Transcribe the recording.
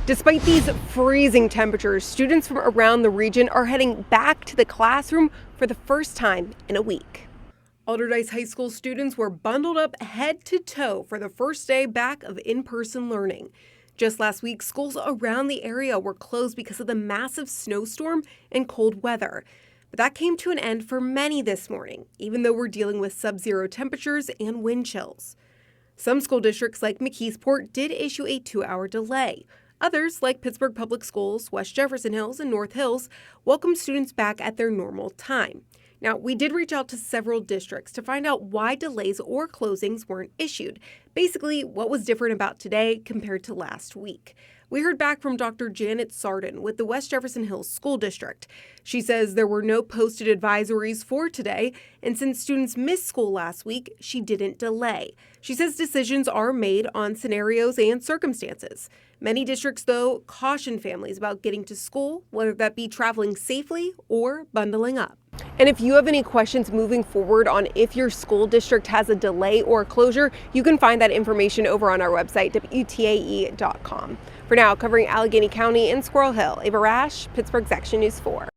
Despite these freezing temperatures, students from around the region are heading back to the classroom for the first time in a week. Allderdice High School students were bundled up head to toe for the first day back of in-person learning. Just last week, schools around the area were closed because of the massive snowstorm and cold weather. But that came to an end for many this morning, even though we're dealing with sub-zero temperatures and wind chills. Some school districts like McKeesport did issue a 2-hour delay. Others, like Pittsburgh Public Schools, West Jefferson Hills, and North Hills, welcome students back at their normal time. Now, we did reach out to several districts to find out why delays or closings weren't issued. Basically, what was different about today compared to last week. We heard back from Dr. Janet Sardin with the West Jefferson Hills School District. She says there were no posted advisories for today, and since students missed school last week, she didn't delay. She says decisions are made on scenarios and circumstances. Many districts, though, caution families about getting to school, whether that be traveling safely or bundling up. And if you have any questions moving forward on if your school district has a delay or closure, you can find that information over on our website, WTAE.com. For now, covering Allegheny County and Squirrel Hill, Ava Rash, Pittsburgh's Action News 4.